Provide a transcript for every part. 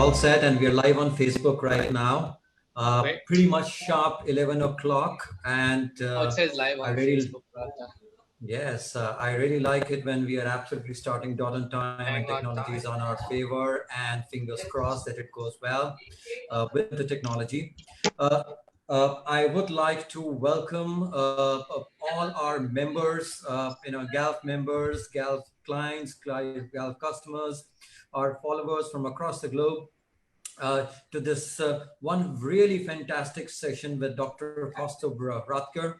all set and we are live on Facebook right now. Pretty much sharp 11 o'clock. And it says live on Facebook. Yes, I really like it when we are absolutely starting dot on time and technology is on our favor, and fingers crossed that it goes well with the technology. I would like to welcome all our members, GALF members, GALF clients, GALF customers, our followers from across the globe to this one really fantastic session with Dr. Kaustubh Radkar.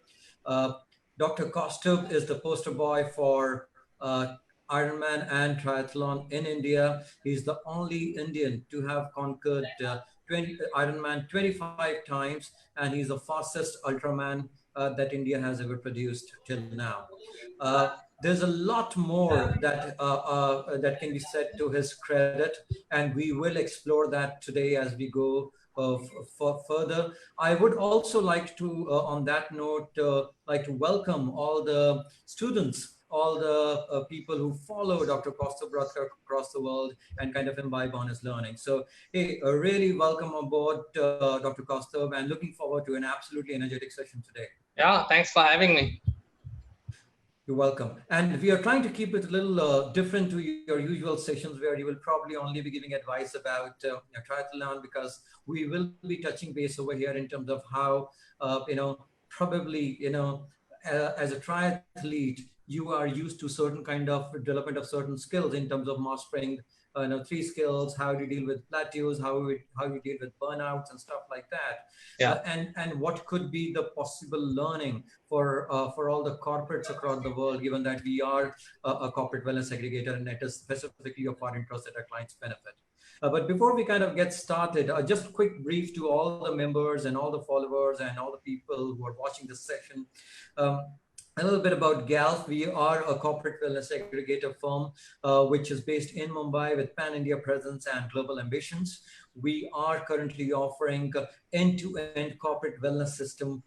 Dr. Kaustubh is the poster boy for Ironman and triathlon in India. He's the only Indian to have conquered Ironman 25 times, and he's the fastest Ultraman that India has ever produced till now. There's a lot more that that can be said to his credit, and we will explore that today as we go further. I would also like to, on that note, like to welcome all the students, all the people who follow Dr. Kaustubh Radkar across the world and kind of imbibe on his learning. So, hey, really welcome aboard, Dr. Kaustubh, and looking forward to an absolutely energetic session today. Yeah, thanks for having me. You're welcome. And we are trying to keep it a little different to your usual sessions where you will probably only be giving advice about triathlon, because we will be touching base over here in terms of how, probably, as a triathlete, you are used to certain kind of development of certain skills in terms of mastering 3 skills, how do you deal with plateaus, how you deal with burnouts and stuff like that. Yeah. And what could be the possible learning for all the corporates across the world, given that we are a corporate wellness aggregator and it is specifically of our interest that our clients benefit. But before we kind of get started, just a quick brief to all the members and all the followers and all the people who are watching this session. A little bit about GALF. We are a corporate wellness aggregator firm, which is based in Mumbai with pan-India presence and global ambitions. We are currently offering end-to-end corporate wellness system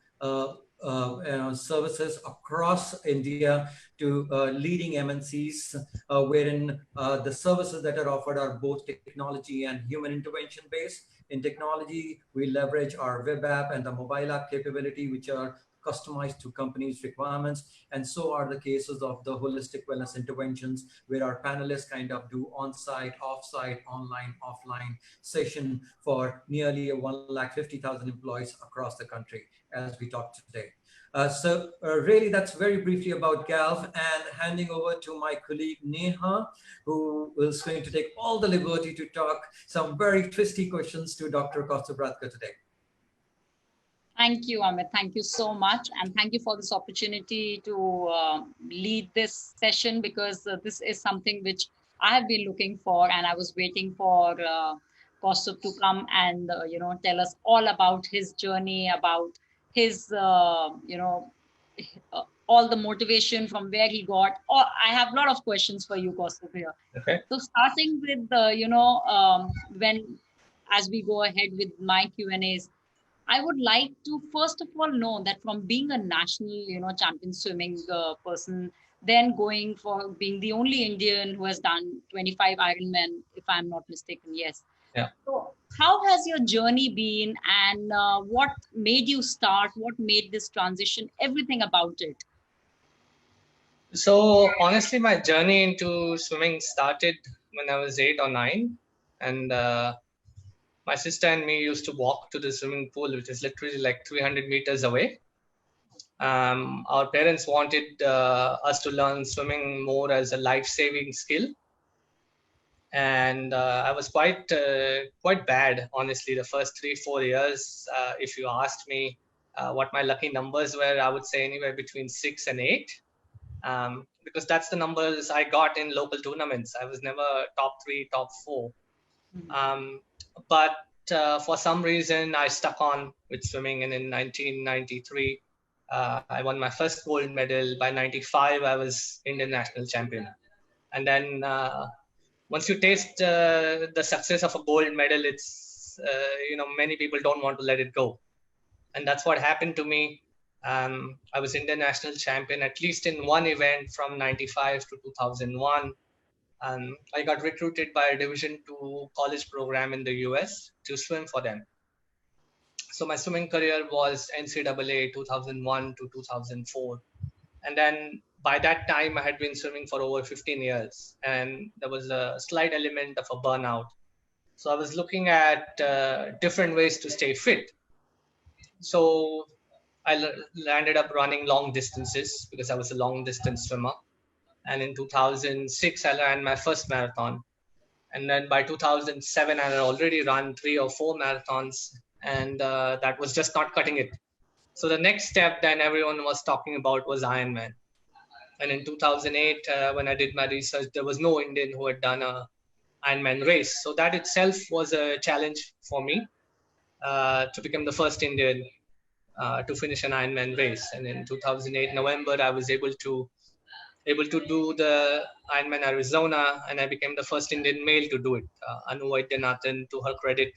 services across India to leading MNCs, wherein the services that are offered are both technology and human intervention based. In technology, we leverage our web app and the mobile app capability, which are customized to companies' requirements, and so are the cases of the holistic wellness interventions, where our panelists kind of do on-site, off-site, online, offline session for nearly 150,000 employees across the country as we talk today. So really, that's very briefly about GALF, and handing over to my colleague Neha, who is going to take all the liberty to talk some very twisty questions to Dr. Kaustubh Radkar today. Thank you, Amit. Thank you so much. And thank you for this opportunity to lead this session, because this is something which I have been looking for, and I was waiting for Kaustubh to come and, tell us all about his journey, about his, all the motivation from where he got. I have a lot of questions for you, Kaustubh, here. Okay. So starting with, as we go ahead with my Q&As, I would like to first of all know that from being a national, champion swimming person, then going for being the only Indian who has done 25 Ironman, if I'm not mistaken, yes. Yeah. So how has your journey been, and what made you start? What made this transition? Everything about it. So honestly, my journey into swimming started when I was 8 or 9, and my sister and me used to walk to the swimming pool, which is literally like 300 meters away. Our parents wanted us to learn swimming more as a life-saving skill. And I was quite bad, honestly, the first 3-4 years. If you asked me what my lucky numbers were, I would say anywhere between 6 and 8. Because that's the numbers I got in local tournaments. I was never top 3, top 4. But for some reason, I stuck on with swimming, and in 1993, I won my first gold medal. By 95, I was Indian national champion. And then once you taste the success of a gold medal, it's, many people don't want to let it go. And that's what happened to me. I was Indian national champion, at least in one event from 95 to 2001. I got recruited by a Division II college program in the US to swim for them. So my swimming career was NCAA 2001 to 2004. And then by that time, I had been swimming for over 15 years. And there was a slight element of a burnout. So I was looking at different ways to stay fit. So I ended up running long distances because I was a long distance swimmer. And in 2006, I ran my first marathon. And then by 2007, I had already run 3 or 4 marathons, and that was just not cutting it. So the next step then everyone was talking about was Ironman. And in 2008, when I did my research, there was no Indian who had done a Ironman race. So that itself was a challenge for me to become the first Indian to finish an Ironman race. And in 2008 November, I was able to do the Ironman Arizona, and I became the first Indian male to do it. Anu Vaidyanathan, to her credit,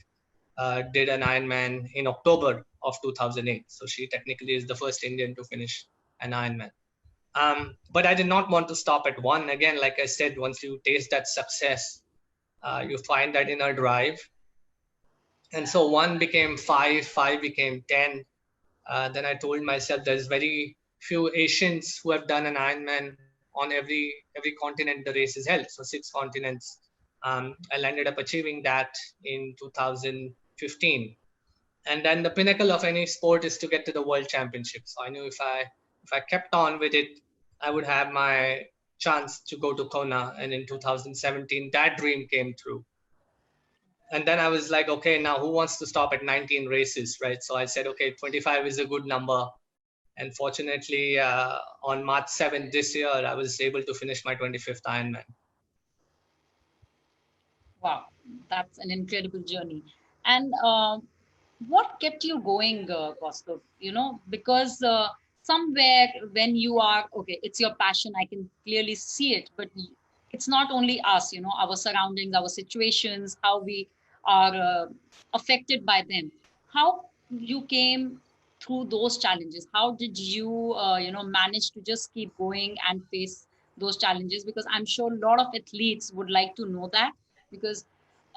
did an Ironman in October of 2008. So she technically is the first Indian to finish an Ironman. But I did not want to stop at one. Again, like I said, once you taste that success, you find that inner drive. And so 1 became 5, 5 became 10. Then I told myself there's very few Asians who have done an Ironman on every continent the race is held. So 6 continents. I ended up achieving that in 2015. And then the pinnacle of any sport is to get to the World Championship. So I knew if I kept on with it, I would have my chance to go to Kona. And in 2017, that dream came true. And then I was like, okay, now who wants to stop at 19 races, right? So I said, okay, 25 is a good number. And fortunately, on March 7th this year, I was able to finish my 25th Ironman. Wow, that's an incredible journey. And what kept you going, Kaustubh? You know, because somewhere when you are, okay, it's your passion, I can clearly see it, but it's not only us, you know, our surroundings, our situations, how we are affected by them. How you came through those challenges? How did you, you know, manage to just keep going and face those challenges? Because I'm sure a lot of athletes would like to know that, because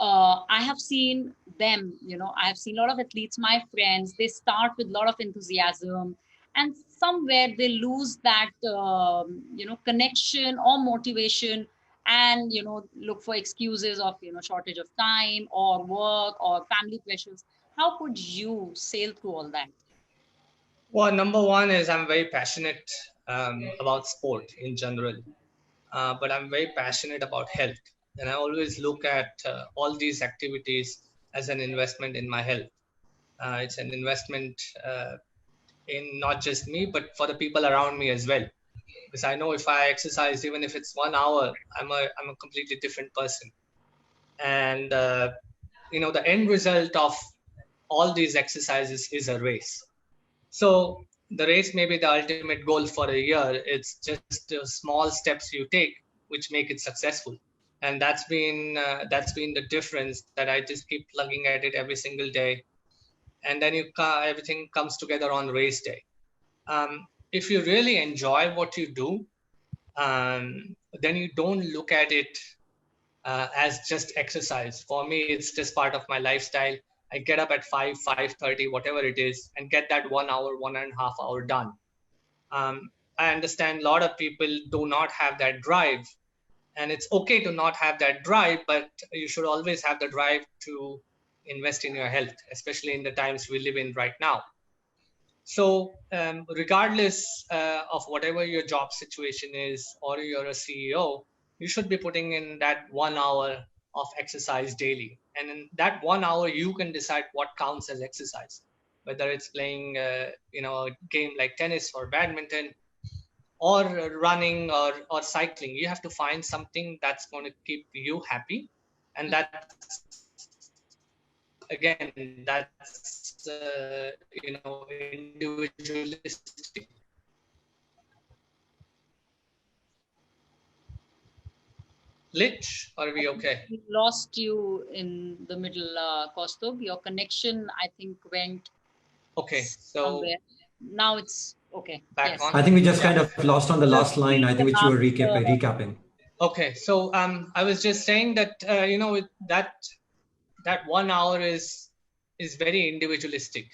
I have seen them, you know, I have seen a lot of athletes, my friends, they start with a lot of enthusiasm, and somewhere they lose that, you know, connection or motivation, and, you know, look for excuses of, you know, shortage of time or work or family pressures. How could you sail through all that? Well, number one is I'm very passionate about sport in general, but I'm very passionate about health. And I always look at all these activities as an investment in my health. It's an investment in not just me, but for the people around me as well. Because I know if I exercise, even if it's 1 hour, I'm a completely different person. And you know, the end result of all these exercises is a race. So the race may be the ultimate goal for a year. It's just the small steps you take which make it successful. And that's been the difference, that I just keep plugging at it every single day, and then everything comes together on race day. If you really enjoy what you do, then you don't look at it as just exercise. For me, it's just part of my lifestyle. I get up at 5:30, whatever it is, and get that 1 hour, 1.5 hour done. I understand a lot of people do not have that drive, and it's okay to not have that drive, but you should always have the drive to invest in your health, especially in the times we live in right now. So regardless of whatever your job situation is, or you're a CEO, you should be putting in that 1 hour of exercise daily. And in that 1 hour, you can decide what counts as exercise, whether it's playing you know, a game like tennis or badminton, or running, or cycling. You have to find something that's going to keep you happy. And that's you know, individualistic. Glitch, are we okay? We lost you in the middle, Kaustubh. Your connection, I think, went Okay, so somewhere. Now it's okay. Back Yes. on. I think we just kind of lost on the So last line, I think, the which you were last, recapping. Okay, so I was just saying that that 1 hour is very individualistic,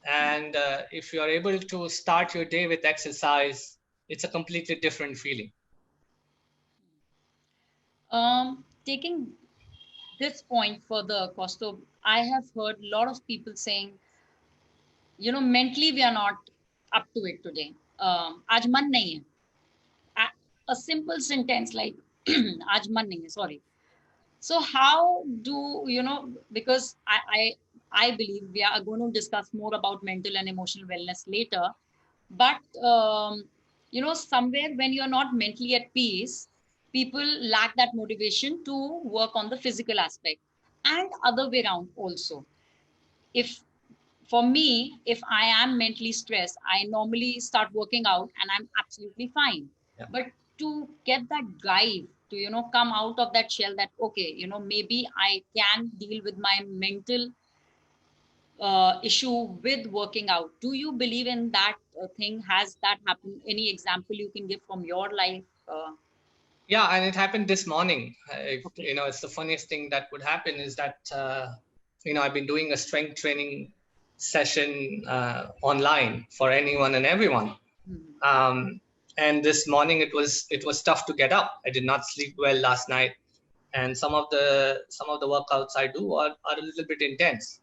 and if you are able to start your day with exercise, it's a completely different feeling. Taking this point further, Kaustubh, I have heard a lot of people saying, mentally we are not up to it today. आज मन नहीं है. A simple sentence like आज मन नहीं है, sorry. So how do because I believe we are going to discuss more about mental and emotional wellness later, but somewhere when you're not mentally at peace, people lack that motivation to work on the physical aspect, and other way around also. If for me, if I am mentally stressed, I normally start working out and I'm absolutely fine. Yeah. But to get that drive to, come out of that shell that, okay, maybe I can deal with my mental issue with working out. Do you believe in that thing? Has that happened? Any example you can give from your life? Yeah, and it happened this morning. Okay. It's the funniest thing that would happen is that, I've been doing a strength training session online for anyone and everyone. Mm-hmm. And this morning it was tough to get up. I did not sleep well last night, and some of the workouts I do are a little bit intense.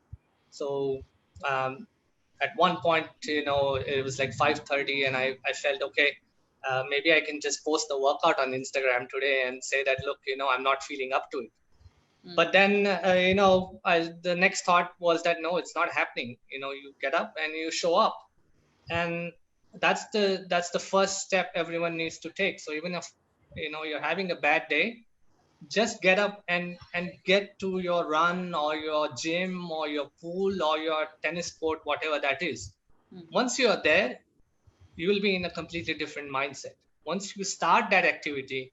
So at one point, it was like 5:30, and I felt, okay, maybe I can just post the workout on Instagram today and say that, look, I'm not feeling up to it. But then, the next thought was that, no, it's not happening. You get up and you show up. And that's the first step everyone needs to take. So even if, you're having a bad day, just get up and get to your run or your gym or your pool or your tennis court, whatever that is. Once you're there, you will be in a completely different mindset. Once you start that activity,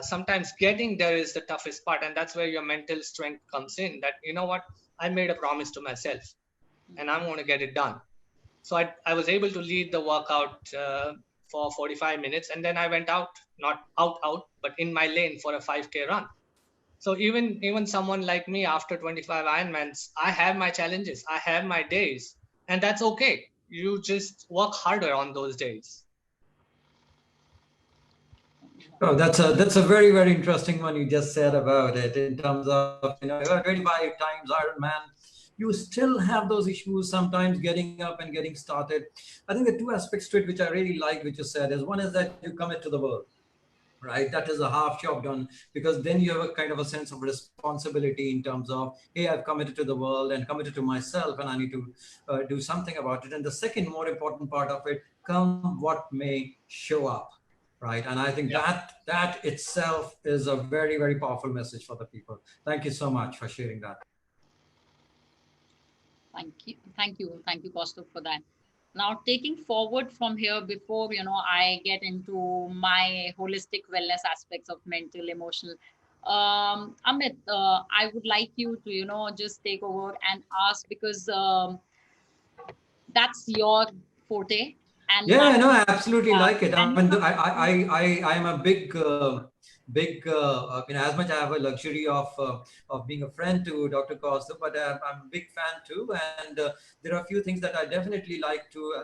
sometimes getting there is the toughest part, and that's where your mental strength comes in. That, what, I made a promise to myself and I'm going to get it done. So I was able to lead the workout for 45 minutes, and then I went out, not out, but in my lane for a 5K run. So even someone like me, after 25 Ironmans, I have my challenges, I have my days, and that's okay. You just work harder on those days. Oh, that's a very, very interesting one you just said about it, in terms of, 25 times Ironman, you still have those issues sometimes getting up and getting started. I think the two aspects to it which I really like, which you said, is one is that you commit to the world, right? That is a half job done, because then you have a kind of a sense of responsibility in terms of, hey, I've committed to the world and committed to myself, and I need to do something about it. And the second more important part of it, come what may, show up, right? And I think that itself is a very, very powerful message for the people. Thank you so much for sharing that. Thank you, Kaustubh, for that. Now, taking forward from here, before I get into my holistic wellness aspects of mental, emotional, Amit, I would like you to just take over and ask, because that's your forte. And yeah, I know, I absolutely like it. I mean, I am a big, as much I have a luxury of being a friend to Dr. Kaustubh, but I'm a big fan too. And there are a few things that I definitely like to,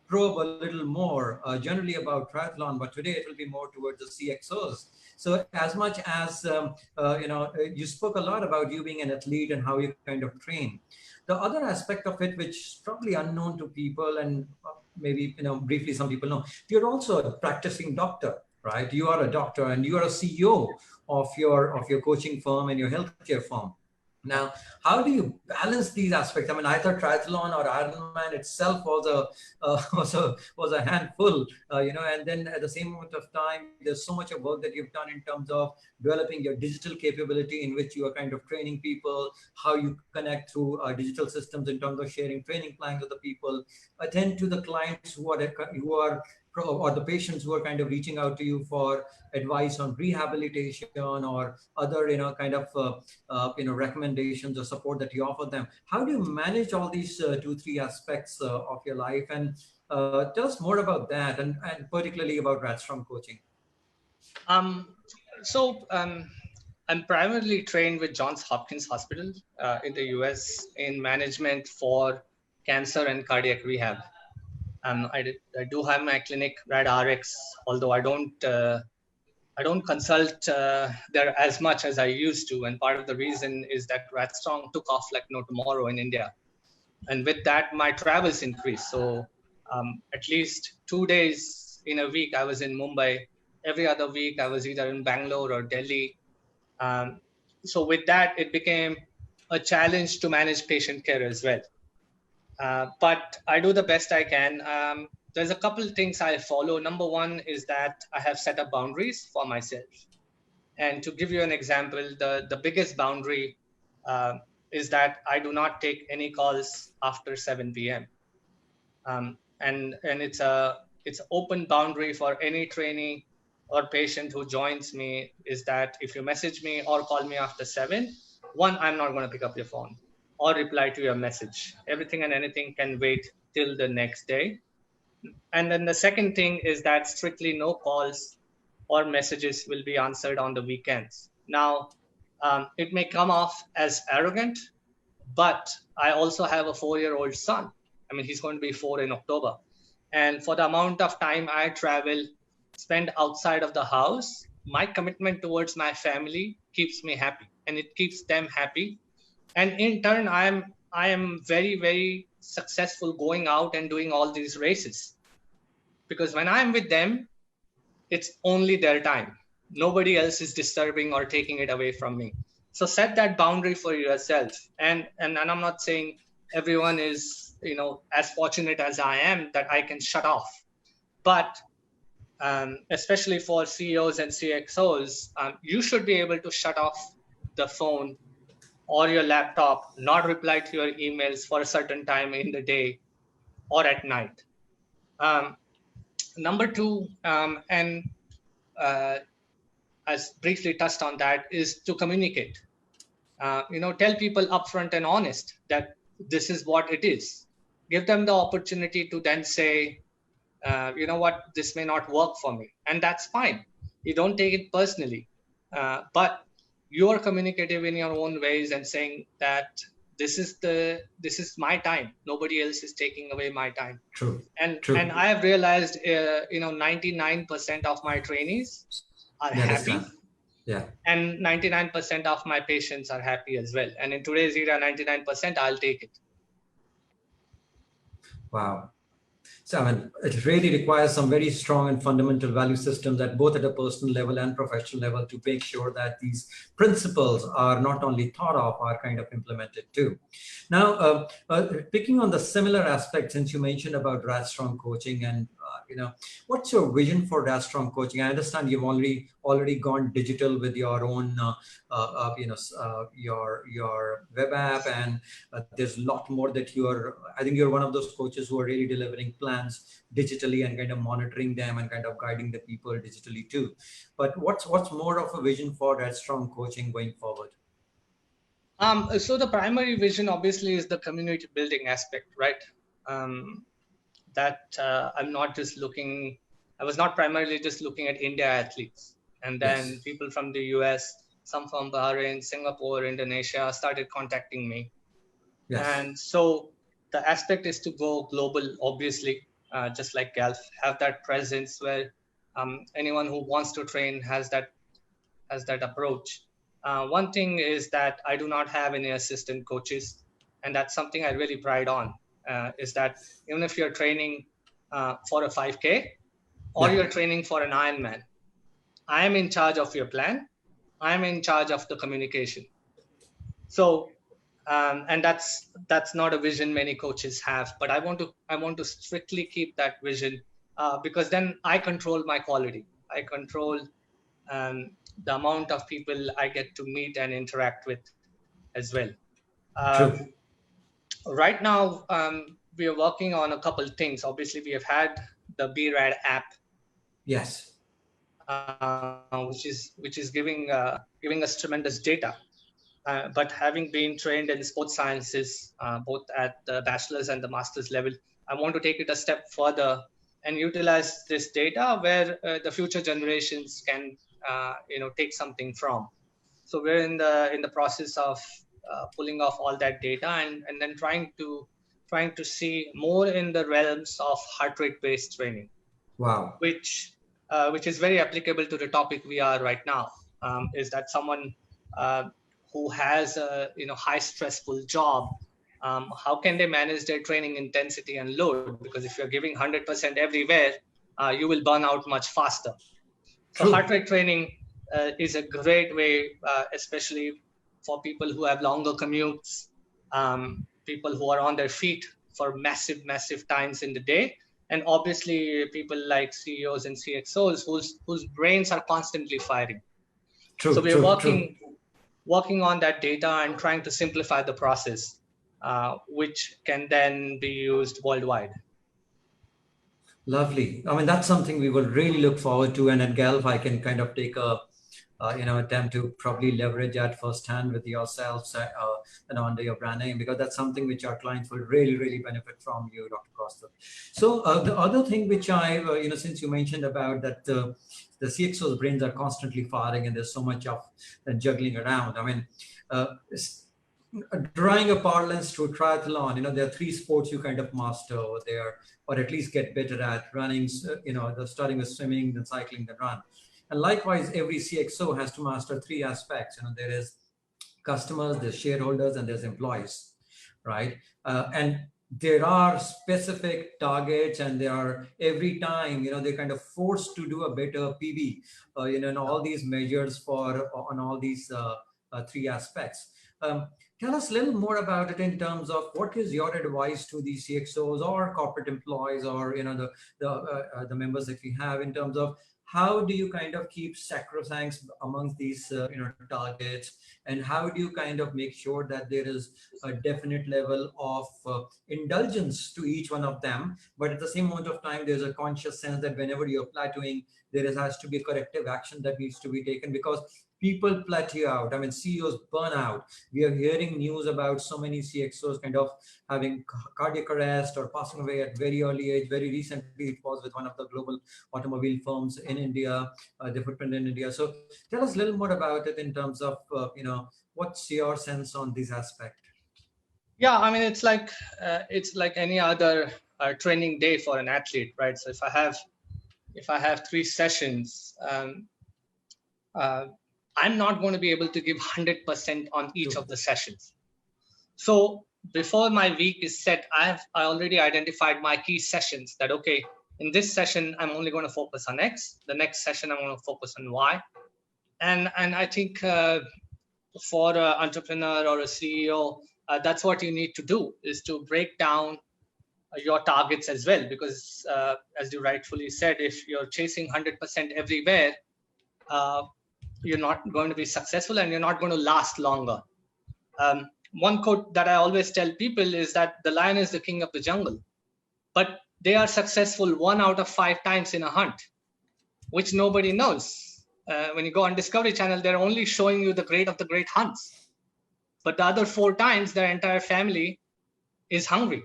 probe a little more, generally about triathlon, but today it will be more towards the CXOs. So as much as, you spoke a lot about you being an athlete and how you kind of train. The other aspect of it, which is probably unknown to people, and maybe briefly some people know, you're also a practicing doctor, right? You are a doctor and you are a CEO of your coaching firm and your healthcare firm. Now, how do you balance these aspects? I mean, I thought triathlon or Ironman itself was a handful, and then at the same moment of time, there's so much of work that you've done in terms of developing your digital capability, in which you are kind of training people, how you connect through digital systems in terms of sharing training plans with the people, attend to the clients who are or the patients who are kind of reaching out to you for advice on rehabilitation or other, kind of, recommendations or support that you offer them. How do you manage all these 2-3 aspects of your life? And tell us more about that, and particularly about Radstrong coaching. I'm primarily trained with Johns Hopkins Hospital in the US in management for cancer and cardiac rehab. I do have my clinic RadRx, although I don't consult there as much as I used to, and part of the reason is that Radstrong took off like no tomorrow in India, and with that my travels increased. So at least 2 days in a week I was in Mumbai. Every other week I was either in Bangalore or Delhi. So with that, it became a challenge to manage patient care as well. But I do the best I can. There's a couple of things I follow. Number one is that I have set up boundaries for myself. And to give you an example, the biggest boundary is that I do not take any calls after 7 p.m. And it's open boundary for any trainee or patient who joins me, is that if you message me or call me after 7, one, I'm not going to pick up your phone or reply to your message. Everything and anything can wait till the next day. And then the second thing is that strictly no calls or messages will be answered on the weekends. Now, it may come off as arrogant, but I also have a 4-year-old son. I mean, he's going to be 4 in October. And for the amount of time I travel, spend outside of the house, my commitment towards my family keeps me happy, and it keeps them happy. And in turn, I am very, very successful going out and doing all these races. Because when I'm with them, it's only their time. Nobody else is disturbing or taking it away from me. So set that boundary for yourself. And I'm not saying everyone is, as fortunate as I am that I can shut off. But especially for CEOs and CXOs, you should be able to shut off the phone or your laptop, not reply to your emails for a certain time in the day or at night. Number two, as briefly touched on that, is to communicate. Tell people upfront and honest that this is what it is. Give them the opportunity to then say, you know what, this may not work for me, and that's fine. You don't take it personally, but you are communicative in your own ways and saying that this is my time. Nobody else is taking away my time. True. And True. and I have realized, 99% of my trainees are happy. Yeah. And 99% of my patients are happy as well. And in today's era, 99%, I'll take it. Wow. So, I mean, it really requires some very strong and fundamental value systems at both at a personal level and professional level to make sure that these principles are not only thought of, are kind of implemented too. Now, picking on the similar aspect, since you mentioned about Radstrong coaching and, what's your vision for Radstrong coaching? I understand you've already gone digital with your own, your web app, and there's a lot more that I think you're one of those coaches who are really delivering plans digitally and kind of monitoring them and kind of guiding the people digitally too. But what's more of a vision for Radstrong coaching going forward? So the primary vision obviously is the community building aspect, right? I was not primarily just looking at India athletes, and then Yes. people from the US, some from Bahrain, Singapore, Indonesia started contacting me. Yes. And so the aspect is to go global, obviously, just like GALF, have that presence where anyone who wants to train has that approach. One thing is that I do not have any assistant coaches, and that's something I really pride on, is that even if you're training for a 5K or you're training for an Ironman, I am in charge of your plan. I'm in charge of the communication. So, and that's not a vision many coaches have, but I want to strictly keep that vision, because then I control my quality. I control the amount of people I get to meet and interact with as well. True. Right now, we are working on a couple things. Obviously, we have had the BRAD app. Yes. Which is giving us tremendous data. But having been trained in sports sciences, both at the bachelor's and the master's level, I want to take it a step further and utilize this data where the future generations can take something from. So we're in the process of pulling off all that data and then trying to see more in the realms of heart rate based training. Wow. Which is very applicable to the topic we are right now. Is that someone who has a high stressful job? How can they manage their training intensity and load? Because if you're giving 100% everywhere, you will burn out much faster. So heart rate training is a great way, especially for people who have longer commutes, people who are on their feet for massive times in the day, and obviously people like CEOs and CXOs whose brains are constantly firing. So we're working on that data and trying to simplify the process, which can then be used worldwide. Lovely. I mean, that's something we will really look forward to. And at GALF, I can kind of take a attempt to probably leverage that firsthand with yourselves under your brand name, because that's something which our clients will really benefit from you, Dr. Kaustubh. So the other thing which I, since you mentioned about that the CXO's brains are constantly firing and there's so much of juggling around. I mean, drawing a parlance to triathlon, there are 3 sports you kind of master over there, or at least get better at: running, starting with swimming, then cycling, then run. And likewise, every CXO has to master 3 aspects. There is customers, there's shareholders, and there's employees, right? And there are specific targets, and there are every time, they're kind of forced to do a better PB, and all these measures on all these 3 aspects. Tell us a little more about it in terms of what is your advice to the CXOs or corporate employees, or the members that we have, in terms of how do you kind of keep sacrosanct amongst these targets, and how do you kind of make sure that there is a definite level of indulgence to each one of them, but at the same amount of time there's a conscious sense that whenever you're plateauing, has to be corrective action that needs to be taken, because people plateau out. I mean, CEOs burn out. We are hearing news about so many CXOs kind of having cardiac arrest or passing away at very early age. Very recently, it was with one of the global automobile firms in India, the footprint in India. So tell us a little more about it in terms of, what's your sense on this aspect? Yeah, I mean, it's like any other training day for an athlete, right? So if I have 3 sessions, I'm not going to be able to give 100% on each of the sessions. So before my week is set, I already identified my key sessions that, okay, in this session, I'm only going to focus on X. The next session, I'm going to focus on Y. And I think for an entrepreneur or a CEO, that's what you need to do, is to break down your targets as well. Because as you rightfully said, if you're chasing 100% everywhere, you're not going to be successful and you're not going to last longer. One quote that I always tell people is that the lion is the king of the jungle, but they are successful 1 out of 5 times in a hunt, which nobody knows. When you go on Discovery Channel, they're only showing you the great of the great hunts, but the other 4 times their entire family is hungry.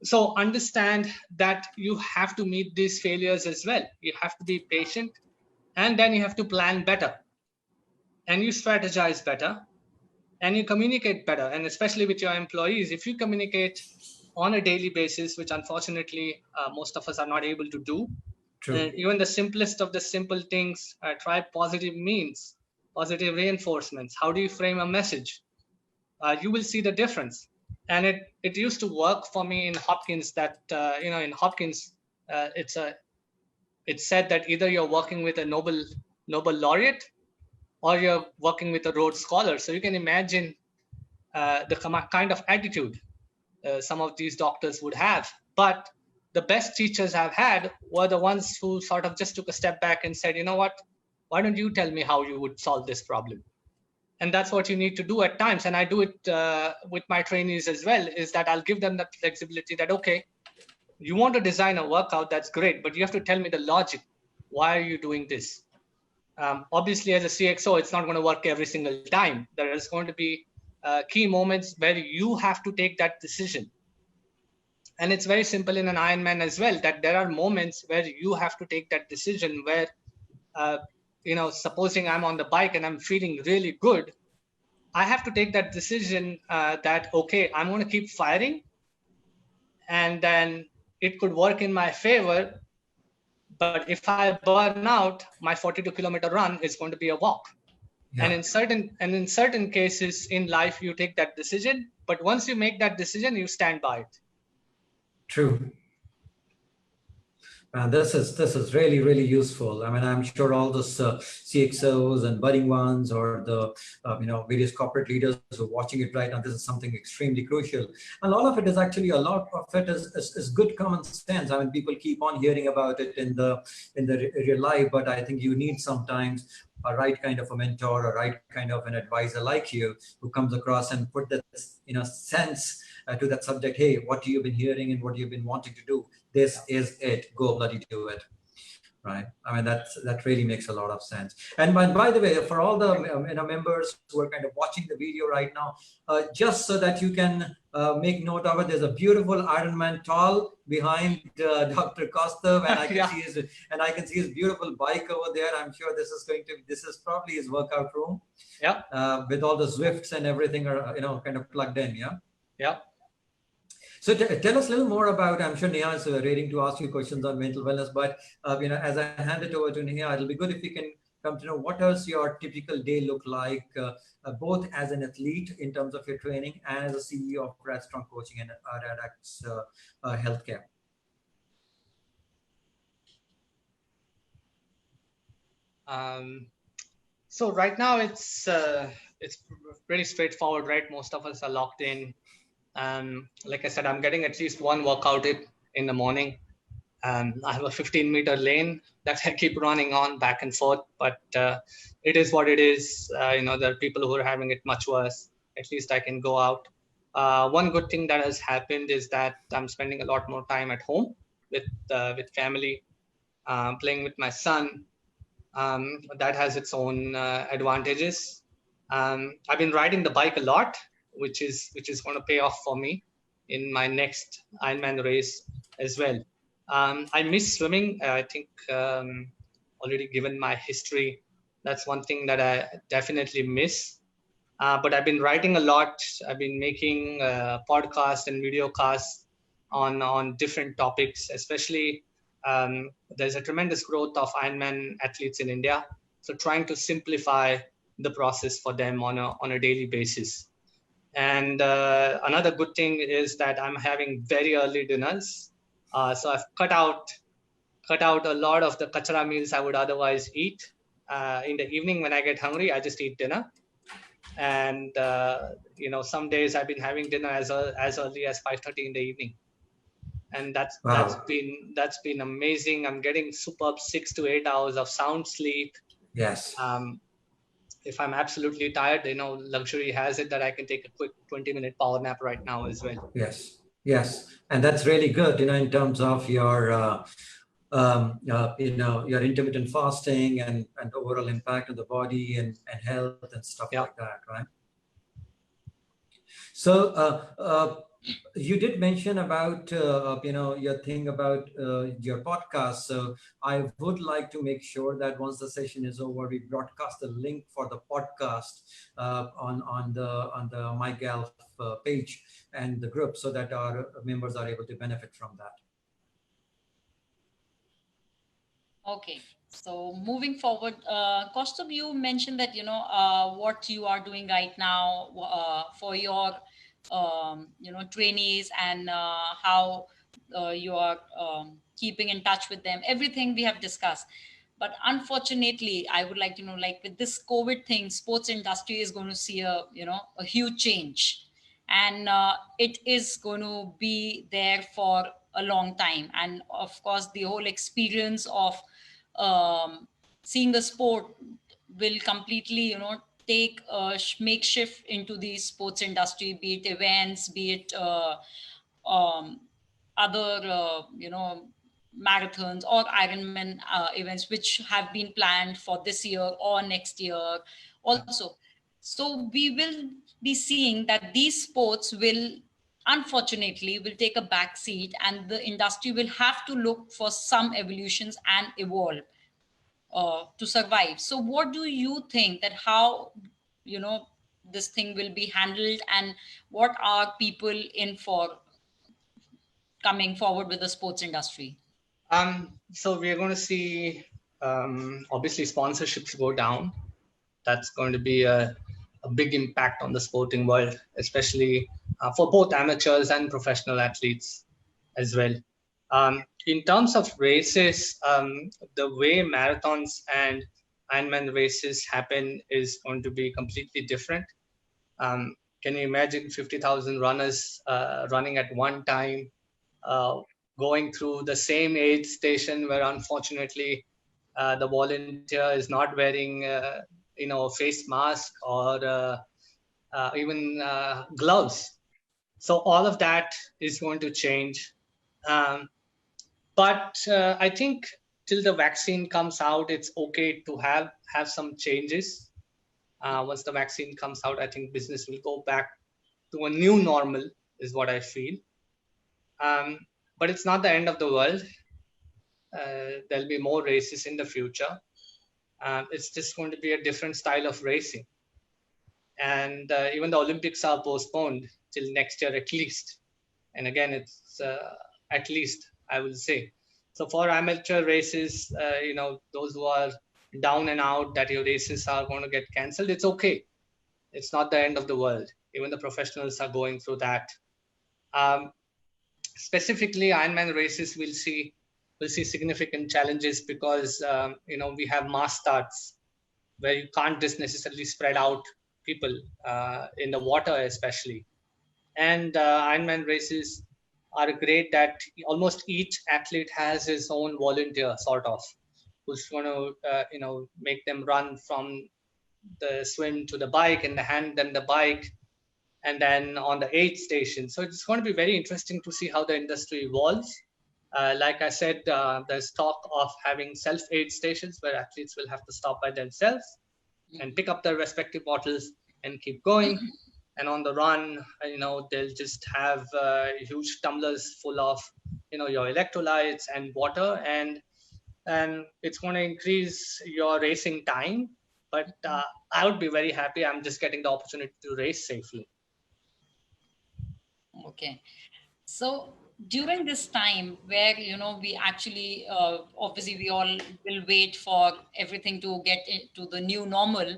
So understand that you have to meet these failures as well. You have to be patient, and then you have to plan better, and you strategize better, and you communicate better. And especially with your employees, if you communicate on a daily basis, which unfortunately most of us are not able to do, even the simplest of the simple things, try positive means, positive reinforcements. How do you frame a message? You will see the difference. And it used to work for me in Hopkins that, in Hopkins, it's said that either you're working with a Nobel laureate or you're working with a Rhodes Scholar. So you can imagine the kind of attitude some of these doctors would have. But the best teachers I've had were the ones who sort of just took a step back and said, you know what, why don't you tell me how you would solve this problem? And that's what you need to do at times. And I do it with my trainees as well, is that I'll give them that flexibility that, okay, you want to design a workout, that's great, but you have to tell me the logic. Why are you doing this? Obviously, as a CXO, it's not going to work every single time. There is going to be key moments where you have to take that decision. And it's very simple in an Ironman as well, that there are moments where you have to take that decision where, supposing I'm on the bike and I'm feeling really good, I have to take that decision that, okay, I'm going to keep firing, and then it could work in my favor. But if I burn out, my 42-kilometer run is going to be a walk. Yeah. And in certain cases in life, you take that decision, but once you make that decision, you stand by it. True. And this is really, really useful. I mean, I'm sure all those CXOs and budding ones, or the various corporate leaders who are watching it right now, this is something extremely crucial. And all of it is actually, a lot of it is good common sense. I mean, people keep on hearing about it in the real life, but I think you need sometimes a right kind of a mentor, a right kind of an advisor like you, who comes across and put that sense to that subject. Hey, what you've been hearing and what you've been wanting to do, this is it. Go bloody do it. Right. I mean, that really makes a lot of sense. And by the way, for all the members who are kind of watching the video right now, just so that you can make note of it, there's a beautiful Ironman tall behind Dr. Kaustubh, and I can see his beautiful bike over there. I'm sure this is probably his workout room. Yeah. With all the Zwifts and everything are kind of plugged in. Yeah. Yeah. So tell us a little more about, I'm sure Neha is ready to ask you questions on mental wellness, but as I hand it over to Neha, it'll be good if we can come to know what does your typical day look like, both as an athlete in terms of your training and as a CEO of Radstrong Coaching and RadRx Healthcare. So right now it's pretty straightforward, right? Most of us are locked in. Like I said, I'm getting at least one workout in the morning. I have a 15-meter lane that I keep running on back and forth, but it is what it is. There are people who are having it much worse. At least I can go out. One good thing that has happened is that I'm spending a lot more time at home with family, playing with my son. That has its own advantages. I've been riding the bike a lot, which is going to pay off for me in my next Ironman race as well. I miss swimming. I think already given my history, that's one thing that I definitely miss. But I've been writing a lot. I've been making podcasts and video casts on different topics, especially there's a tremendous growth of Ironman athletes in India. So trying to simplify the process for them on a daily basis. And another good thing is that I'm having very early dinners. So I've cut out a lot of the kachara meals I would otherwise eat. In the evening when I get hungry, I just eat dinner. And some days I've been having dinner as early as 5:30 in the evening. And that's been amazing. I'm getting superb 6 to 8 hours of sound sleep. Yes. If I'm absolutely tired, luxury has it that I can take a quick 20-minute power nap right now as well. Yes. And that's really good, in terms of your, your intermittent fasting and overall impact on the body and health and stuff like that, right? So you did mention about, your thing about your podcast. So I would like to make sure that once the session is over, we broadcast the link for the podcast on the MyGALF page and the group, so that our members are able to benefit from that. Okay. So moving forward, Kaustubh, you mentioned that, what you are doing right now for your, trainees, and how you are keeping in touch with them. Everything we have discussed. But unfortunately, I would like to know, like with this COVID thing, sports industry is going to see a huge change. And it is going to be there for a long time. And of course, the whole experience of seeing the sport will completely take a makeshift into the sports industry, be it events, be it other marathons or Ironman events which have been planned for this year or next year also. So we will be seeing that these sports will unfortunately will take a back seat, and the industry will have to look for some evolutions and evolve to survive. So what do you think that how, this thing will be handled, and what are people in for coming forward with the sports industry? So we're going to see, obviously, sponsorships go down. That's going to be a big impact on the sporting world, especially for both amateurs and professional athletes as well. In terms of races, the way marathons and Ironman races happen is going to be completely different. Can you imagine 50,000 runners running at one time, going through the same aid station where unfortunately the volunteer is not wearing a face mask or even gloves. So all of that is going to change. But I think till the vaccine comes out, it's okay to have some changes. Once the vaccine comes out, I think business will go back to a new normal, is what I feel. But it's not the end of the world. There'll be more races in the future. It's just going to be a different style of racing. And even the Olympics are postponed till next year at least. And again, it's at least, I will say. So for amateur races, those who are down and out that your races are going to get cancelled, it's okay. It's not the end of the world. Even the professionals are going through that. Specifically, Ironman races will see significant challenges because we have mass starts where you can't just necessarily spread out people in the water, especially. And Ironman races are great that almost each athlete has his own volunteer, sort of, who's going to make them run from the swim to the bike and hand them the bike, and then on the aid station. So it's going to be very interesting to see how the industry evolves. Like I said, there's talk of having self-aid stations where athletes will have to stop by themselves and pick up their respective bottles and keep going. And on the run, they'll just have huge tumblers full of, your electrolytes and water, and it's going to increase your racing time. But I would be very happy. I'm just getting the opportunity to race safely. Okay. So during this time where, we actually, obviously we all will wait for everything to get into the new normal,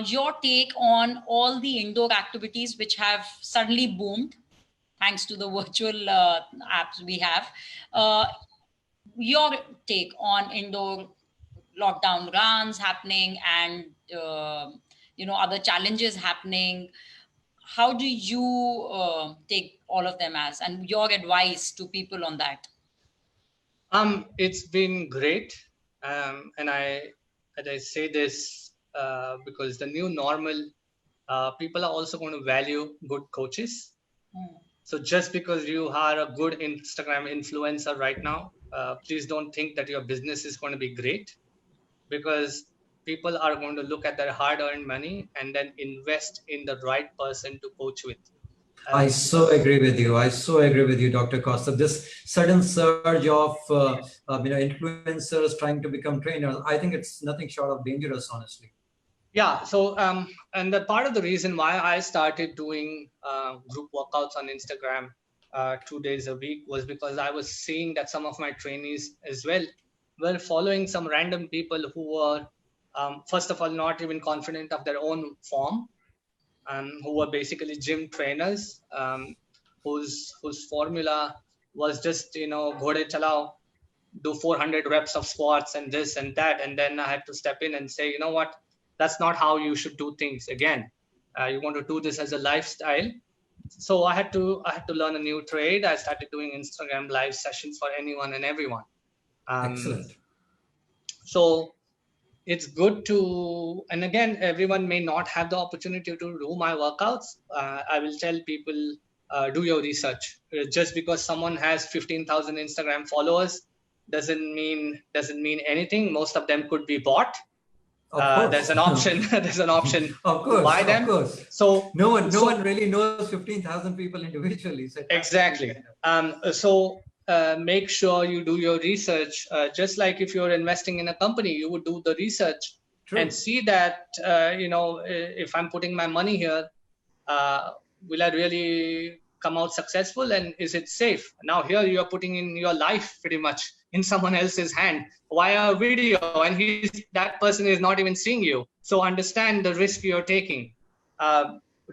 your take on all the indoor activities which have suddenly boomed thanks to the virtual apps we have, your take on indoor lockdown runs happening and, other challenges happening. How do you take all of them as, and your advice to people on that? It's been great, and I say this because the new normal, people are also going to value good coaches. So just because you are a good Instagram influencer right now, please don't think that your business is going to be great, because people are going to look at their hard-earned money and then invest in the right person to coach with. I so agree with you. Dr. Kaustubh. This sudden surge of influencers trying to become trainers, I think it's nothing short of dangerous, honestly. Yeah. So, and the part of the reason why I started doing group workouts on Instagram 2 days a week was because I was seeing that some of my trainees as well were following some random people who were, first of all, not even confident of their own form, who were basically gym trainers, whose formula was just, ghode chalao, do 400 reps of squats and this and that. And then I had to step in and say, you know what, that's not how you should do things. Again, you want to do this as a lifestyle. So I had to learn a new trade. I started doing Instagram live sessions for anyone and everyone. Excellent. So it's good to, and again, everyone may not have the opportunity to do my workouts. I will tell people, do your research. Just because someone has 15,000 Instagram followers doesn't mean anything. Most of them could be bought. There's an option. There's an option Of to buy them. Of course. So no one really knows 15,000 people individually. So exactly. Make sure you do your research. Just like if you're investing in a company, you would do the research. True. And see that if I'm putting my money here, will I really come out successful, and is it safe? Now here you are putting in your life pretty much in someone else's hand via a video, and that person is not even seeing you. So understand the risk you're taking.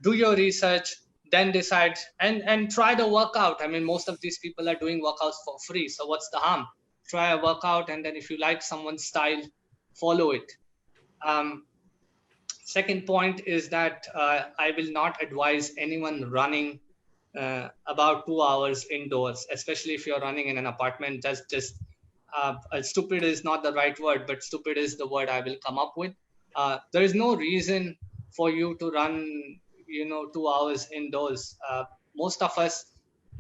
Do your research, then decide, and try the workout. I mean, most of these people are doing workouts for free, so what's the harm? Try a workout, and then if you like someone's style, follow it. Second point is that I will not advise anyone running about 2 hours indoors, especially if you're running in an apartment. Stupid is not the right word, but stupid is the word I will come up with. There is no reason for you to run 2 hours indoors. Most of us,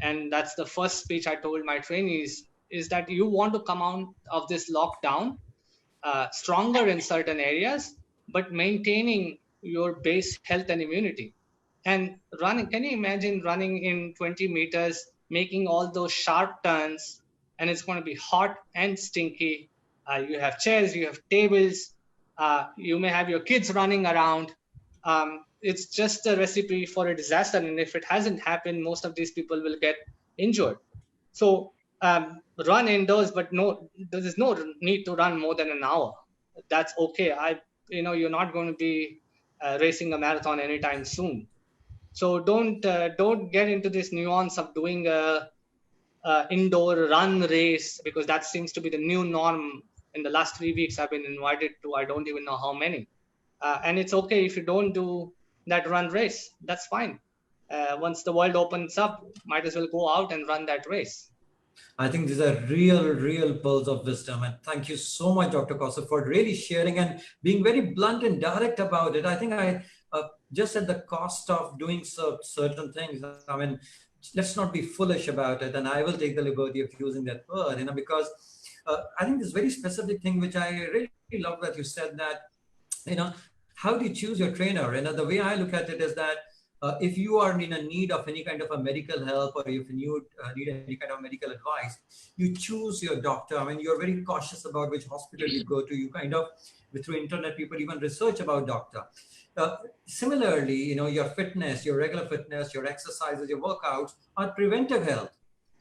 and that's the first speech I told my trainees, is that you want to come out of this lockdown stronger in certain areas, but maintaining your base health and immunity. And running, can you imagine running in 20 meters, making all those sharp turns, and it's going to be hot and stinky. You have chairs, you have tables, you may have your kids running around. It's just a recipe for a disaster. And if it hasn't happened, most of these people will get injured. So run indoors, but there is no need to run more than an hour. That's okay. You're not going to be racing a marathon anytime soon. So don't get into this nuance of doing a indoor run race, because that seems to be the new norm. In the last 3 weeks, I've been invited to, I don't even know how many. And it's okay if you don't do that run race. That's fine. Once the world opens up, might as well go out and run that race. I think these are real pearls of wisdom. And thank you so much, Dr. Kaustubh, for really sharing and being very blunt and direct about it. I think just at the cost of doing certain things, I mean, let's not be foolish about it. And I will take the liberty of using that word, because I think this very specific thing, which I really love that you said that, how do you choose your trainer? The way I look at it is that if you are in a need of any kind of a medical help, or if you need any kind of medical advice, you choose your doctor. I mean, you're very cautious about which hospital you go to. You kind of, through internet, people even research about doctor. Similarly, your fitness, your regular fitness, your exercises, your workouts are preventive health,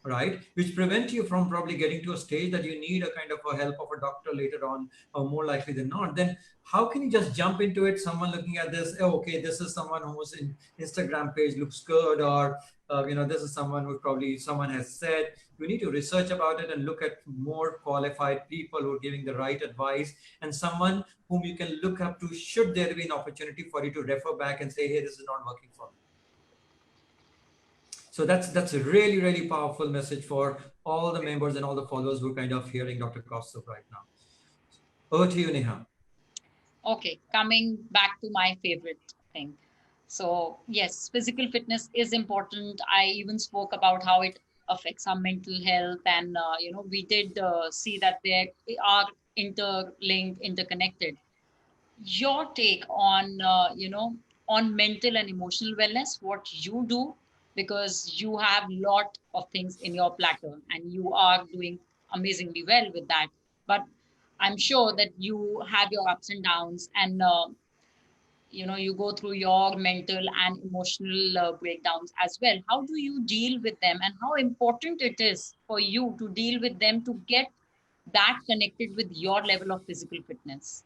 right? Which prevent you from probably getting to a stage that you need a kind of a help of a doctor later on, or more likely than not. Then how can you just jump into it? Someone looking at this, okay, this is someone whose Instagram page looks good, or this is someone who probably someone has said. You need to research about it and look at more qualified people who are giving the right advice, and someone whom you can look up to should there be an opportunity for you to refer back and say, hey, this is not working for me. So that's a really powerful message for all the members and all the followers who are kind of hearing Dr. Kaustubh right now. Over to you, Neha. Okay, coming back to my favorite thing. So yes, physical fitness is important. I even spoke about how it affects our mental health, and we did see that they are interlinked, interconnected. Your take on on mental and emotional wellness, what you do, because you have a lot of things in your platter and you are doing amazingly well with that. But I'm sure that you have your ups and downs, and you go through your mental and emotional breakdowns as well. How do you deal with them, and how important it is for you to deal with them to get that connected with your level of physical fitness?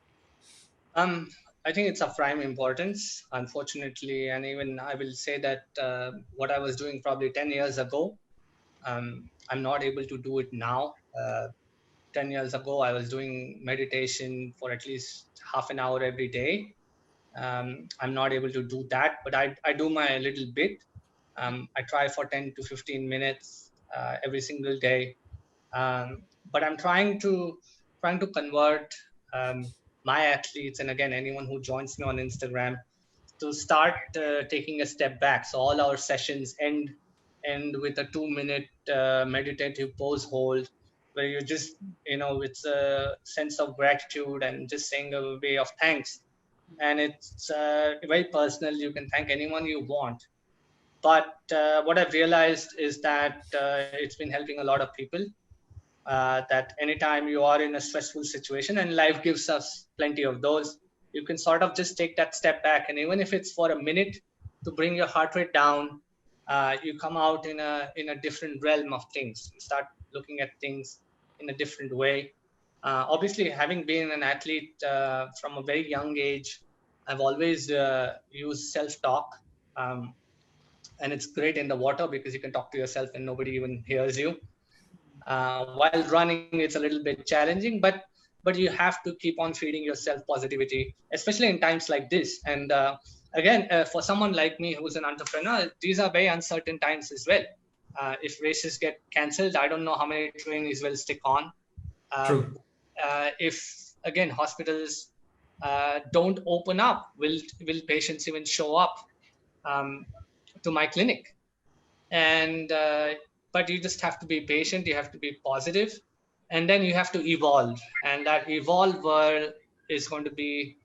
I think it's of prime importance, unfortunately, and even I will say that what I was doing probably 10 years ago, I'm not able to do it now. 10 years ago, I was doing meditation for at least half an hour every day. I'm not able to do that, but I do my little bit. I try for 10 to 15 minutes every single day. But I'm trying to convert my athletes, and again, anyone who joins me on Instagram, to start taking a step back. So all our sessions end with a 2-minute meditative pose hold, where you just, it's a sense of gratitude and just saying a way of thanks. And it's very personal. You can thank anyone you want. But what I've realized is that it's been helping a lot of people. That anytime you are in a stressful situation, and life gives us plenty of those, you can sort of just take that step back, and even if it's for a minute, to bring your heart rate down, you come out in a different realm of things. You start looking at things in a different way. Obviously, having been an athlete from a very young age, I've always used self-talk. And it's great in the water because you can talk to yourself and nobody even hears you. While running, it's a little bit challenging, but you have to keep on feeding yourself positivity, especially in times like this. And again, for someone like me who's an entrepreneur, these are very uncertain times as well. If races get cancelled, I don't know how many trainees will stick on. True. If again hospitals don't open up, will patients even show up to my clinic? And but you just have to be patient, you have to be positive, and then you have to evolve. And that evolve word is going to be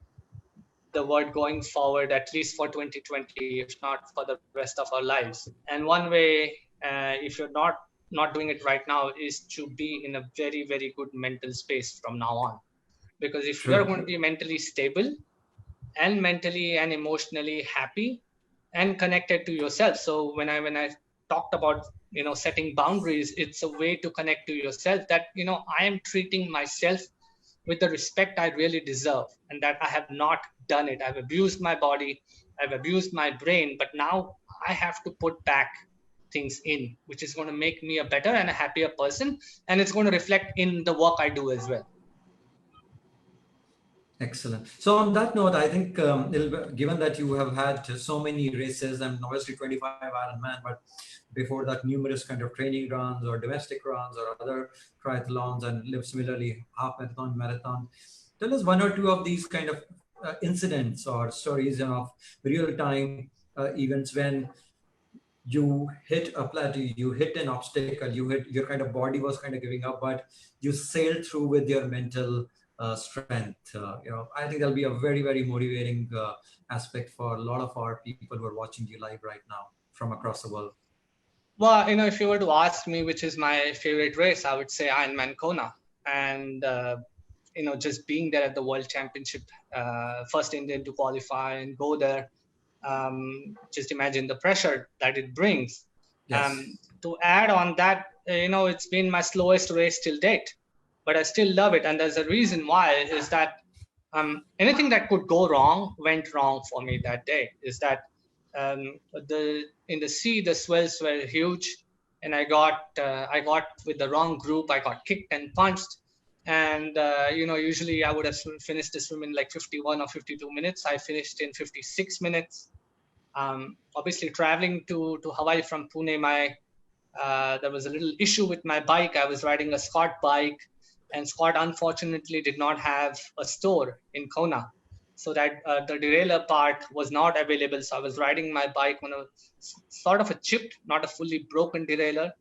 the word going forward, at least for 2020, if not for the rest of our lives. And one way, if you're not doing it right now, is to be in a very, very good mental space from now on. Because if you're going to be mentally stable and mentally and emotionally happy and connected to yourself. So when I talked about setting boundaries, it's a way to connect to yourself, that I am treating myself with the respect I really deserve, and that I have not done it. I've abused my body, I've abused my brain, but now I have to put back things in, which is going to make me a better and a happier person, and it's going to reflect in the work I do as well. Excellent. So on that note, I think given that you have had so many races, and obviously 25 Ironman, but before that numerous kind of training runs or domestic runs or other triathlons, and live similarly half marathon, tell us one or two of these kind of incidents or stories of real time events when you hit a plateau, you hit an obstacle, your kind of body was kind of giving up, but you sailed through with your mental strength. I think that'll be a very, very motivating aspect for a lot of our people who are watching you live right now from across the world. Well, if you were to ask me which is my favorite race, I would say Ironman Kona. And just being there at the World Championship, first Indian to qualify and go there, just imagine the pressure that it brings. Yes. To add on that, it's been my slowest race till date, but I still love it. And there's a reason why, is that anything that could go wrong went wrong for me that day. Is that in the sea, the swells were huge, and I got with the wrong group. I got kicked and punched, and usually I would have finished the swim in like 51 or 52 minutes. I finished in 56 minutes. Obviously, traveling to Hawaii from Pune, there was a little issue with my bike. I was riding a Scott bike, and Scott unfortunately did not have a store in Kona, so that the derailleur part was not available. So I was riding my bike on a sort of a chipped, not a fully broken derailleur,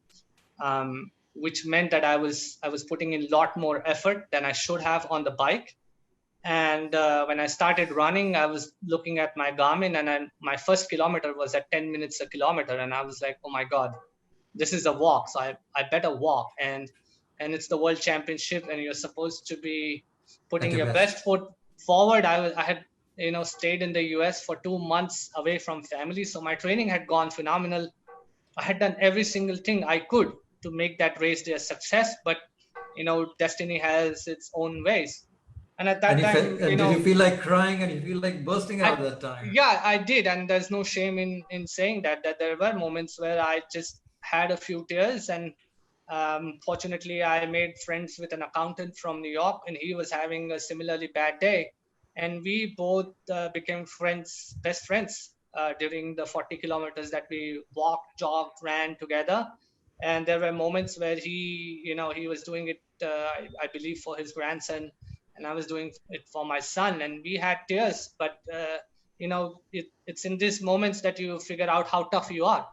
which meant that I was putting in a lot more effort than I should have on the bike. And when I started running, I was looking at my Garmin, and my first kilometer was at 10 minutes a kilometer, and I was like, oh my God, this is a walk, so I better walk. And it's the World Championship, and you're supposed to be putting your best foot forward. I had stayed in the US for 2 months away from family, so my training had gone phenomenal. I had done every single thing I could to make that race a success, but destiny has its own ways. And at that time, did you feel like crying, and you feel like bursting out at that time? Yeah, I did, and there's no shame in saying that there were moments where I just had a few tears. And fortunately, I made friends with an accountant from New York, and he was having a similarly bad day. And we both became best friends during the 40 kilometers that we walked, jogged, ran together. And there were moments where he was doing it, I believe, for his grandson, and I was doing it for my son. And we had tears, but it's in these moments that you figure out how tough you are.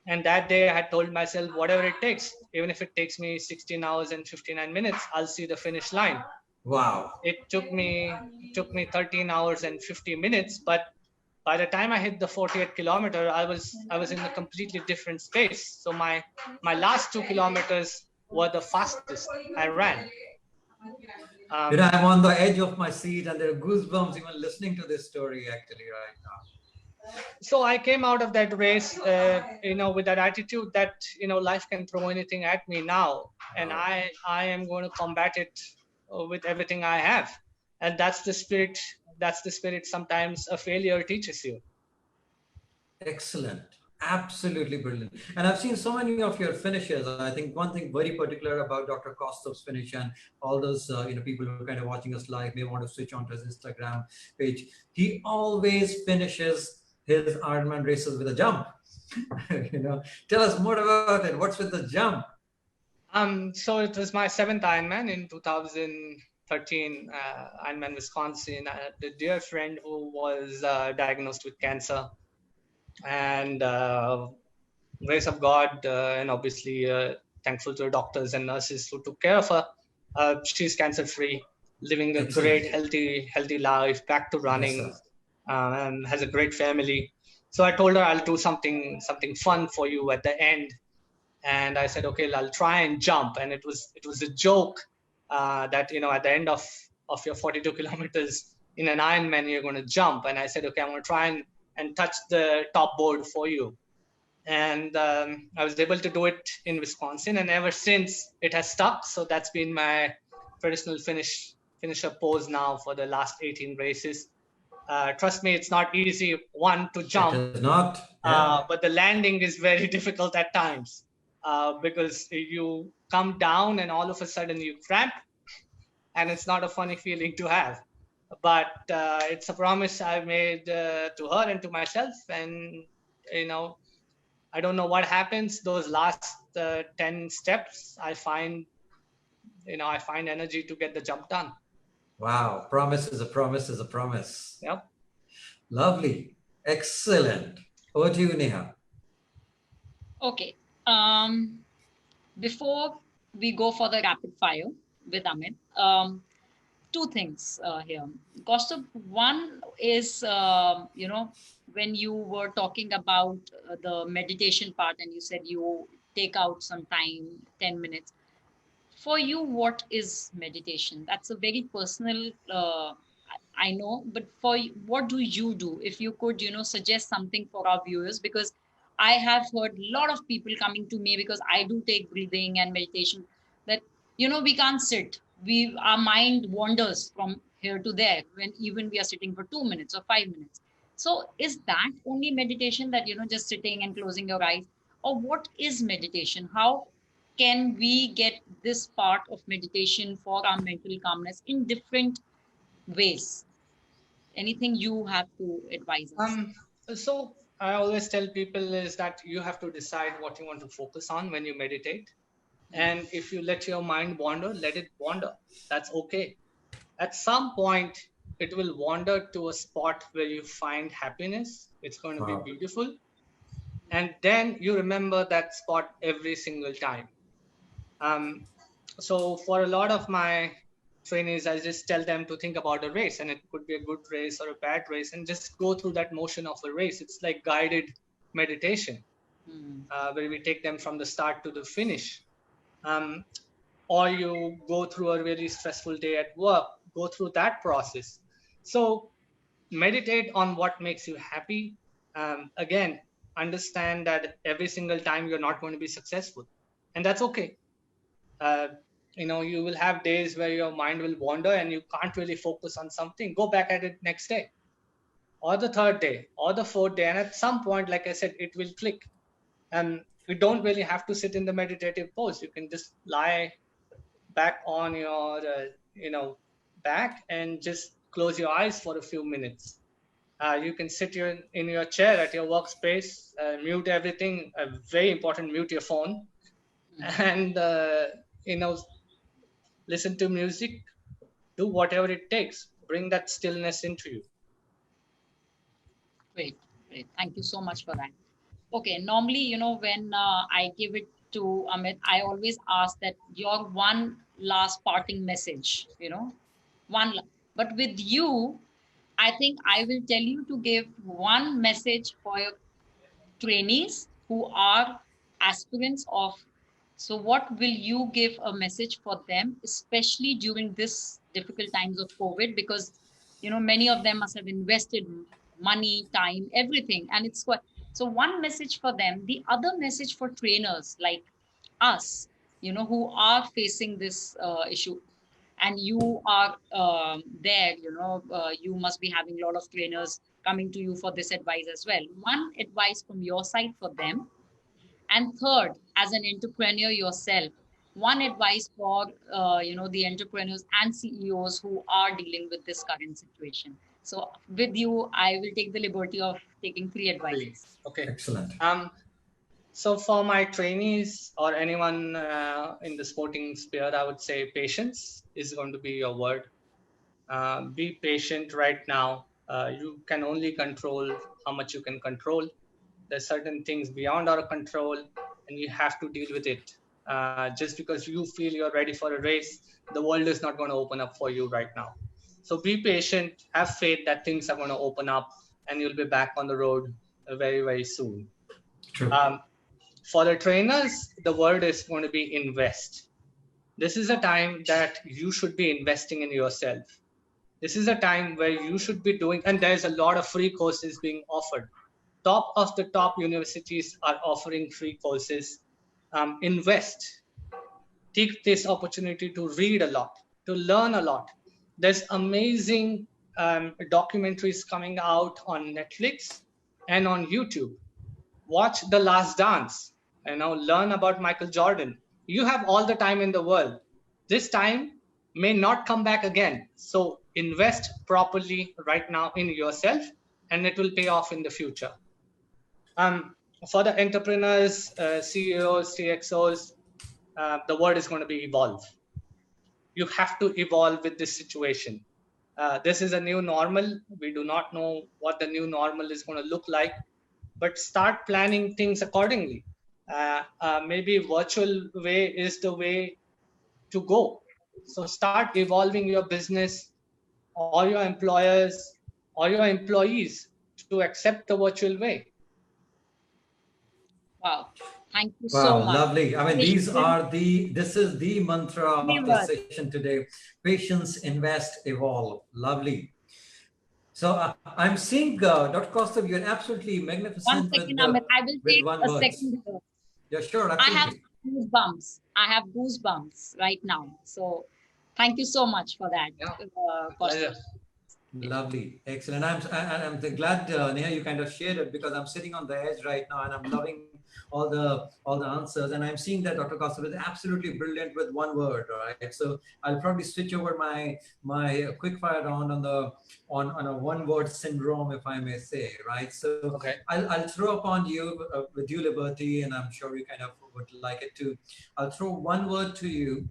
And that day I had told myself, whatever it takes, even if it takes me 16 hours and 59 minutes, I'll see the finish line. Wow. It took me 13 hours and 50 minutes, but by the time I hit the 48 kilometer, I was in a completely different space. So my last 2 kilometers were the fastest I ran. I'm on the edge of my seat, and there are goosebumps even listening to this story actually right now. So I came out of that race, with that attitude that, life can throw anything at me now, and I am going to combat it with everything I have. And that's the spirit. That's the spirit sometimes a failure teaches you. Excellent. Absolutely brilliant. And I've seen so many of your finishes. I think one thing very particular about Dr. Kaustubh's finish, and all those people who are kind of watching us live may want to switch on to his Instagram page. He always finishes his Ironman races with a jump. Tell us more about it. What's with the jump? So it was my 7th Ironman in 2013, Ironman Wisconsin. I had a dear friend who was diagnosed with cancer, and grace of God, and obviously thankful to the doctors and nurses who took care of her. She's cancer-free, living a great, healthy life, back to running, Yes, and has a great family. So I told her, I'll do something fun for you at the end. And I said, okay, I'll try and jump. And it was a joke that, at the end of your 42 kilometers in an Ironman, you're going to jump. And I said, okay, I'm going to try and touch the top board for you. And I was able to do it in Wisconsin, and ever since it has stuck. So that's been my traditional finisher pose now for the last 18 races. Trust me, it's not easy, to jump. It is not. Yeah. But the landing is very difficult at times, because you come down and all of a sudden you cramp, and it's not a funny feeling to have. But it's a promise I've made to her and to myself, and I don't know what happens. Those last 10 steps, I find energy to get the jump done. Wow. Promise is a promise is a promise. Yep. Lovely. Excellent. Over to you, Neha. Okay. Before we go for the rapid fire with Amit, two things here. Kaustubh, one is, when you were talking about the meditation part, and you said you take out some time, 10 minutes. For you, what is meditation? That's a very personal, I know, but for you, what do you do? If you could, suggest something for our viewers, because I have heard a lot of people coming to me, because I do take breathing and meditation, that, we can't sit. Our mind wanders from here to there when even we are sitting for 2 minutes or 5 minutes. So is that only meditation, that, just sitting and closing your eyes? Or what is meditation? How can we get this part of meditation for our mental calmness in different ways? Anything you have to advise us? So I always tell people is that you have to decide what you want to focus on when you meditate. And if you let your mind wander, let it wander. That's okay. At some point, it will wander to a spot where you find happiness. It's going to be beautiful. And then you remember that spot every single time. So for a lot of my trainees, I just tell them to think about a race, and it could be a good race or a bad race, and just go through that motion of a race. It's like guided meditation, where we take them from the start to the finish. Or you go through a really stressful day at work, go through that process. So meditate on what makes you happy. Again, understand that every single time you're not going to be successful, and that's okay. You will have days where your mind will wander and you can't really focus on something. Go back at it next day, or the third day, or the fourth day, and at some point, like I said, it will click. And you don't really have to sit in the meditative pose. You can just lie back on your back and just close your eyes for a few minutes. You can sit in your chair at your workspace, mute everything, very important, mute your phone, and listen to music, do whatever it takes, bring that stillness into you. Great. Thank you so much for that. Okay, normally, when I give it to Amit, I always ask that your one last parting message, but with you, I think I will tell you to give one message for your trainees who are aspirants of. So what will you give a message for them, especially during this difficult times of COVID? Because many of them must have invested money, time, everything, and it's quite. So one message for them. The other message for trainers like us, who are facing this issue, and you are there, you must be having a lot of trainers coming to you for this advice as well. One advice from your side for them, and third, as an entrepreneur yourself, one advice for the entrepreneurs and CEOs who are dealing with this current situation. So with you, I will take the liberty of taking three advices. Okay. Excellent. So for my trainees or anyone in the sporting sphere, I would say patience is going to be your word. Be patient right now. You can only control how much you can control. There's certain things beyond our control, and you have to deal with it. Just because you feel you're ready for a race, the world is not going to open up for you right now. So be patient, have faith that things are going to open up, and you'll be back on the road very, very soon. True. For the trainers, the word is going to be invest. This is a time that you should be investing in yourself. This is a time where you should be doing, and there's a lot of free courses being offered. Top of the top universities are offering free courses. Invest. Take this opportunity to read a lot, to learn a lot. There's amazing documentaries coming out on Netflix and on YouTube. Watch The Last Dance, learn about Michael Jordan. You have all the time in the world. This time may not come back again. So invest properly right now in yourself, and it will pay off in the future. For the entrepreneurs, CEOs, CXOs, the word is going to be evolve. You have to evolve with this situation. This is a new normal. We do not know what the new normal is going to look like, but start planning things accordingly. Maybe virtual way is the way to go. So start evolving your business or your employers or your employees to accept the virtual way. Wow. Thank you Wow, so much. lovely. I mean, this is the mantra of the session today. Patience, invest, evolve. Lovely. So I'm seeing, Dr. Kaustubh, you're absolutely magnificent. 1 second, Amit. I will take a second. Yeah, sure, absolutely. I have goosebumps. I have goosebumps right now. So thank you so much for that. Pleasure. Lovely, excellent. I'm glad, Neha, you kind of shared it, because I'm sitting on the edge right now and I'm loving all the answers, and I'm seeing that Dr. Kaustubh is absolutely brilliant with one word, right? So I'll probably switch over my quick fire round on a one word syndrome, if I may say, right? So okay. I'll throw upon you with due liberty, and I'm sure you kind of would like it too. I'll throw one word to you,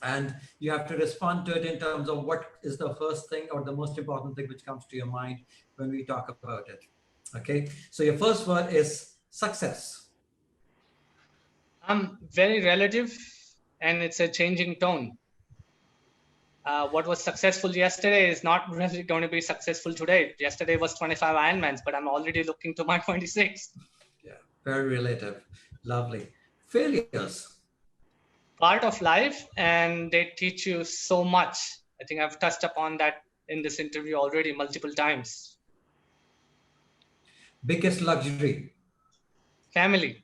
and you have to respond to it in terms of what is the first thing or the most important thing which comes to your mind when we talk about it. Okay, so your first word is success. Very relative, and it's a changing tone. What was successful yesterday is not really going to be successful today. Yesterday was 25 Ironmans, but I'm already looking to my 26. Yeah, very relative. Lovely. Failures. Part of life, and they teach you so much. I think I've touched upon that in this interview already multiple times. Biggest luxury. Family.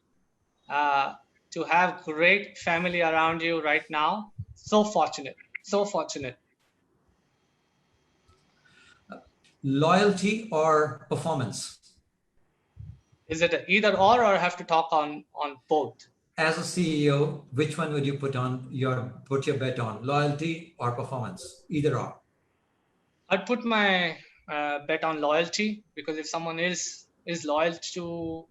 To have great family around you right now. So fortunate. So fortunate. Loyalty or performance? Is it either or have to talk on both? As a CEO, which one would you put your bet on? Loyalty or performance? Either or. I'd put my bet on loyalty, because if someone is loyal to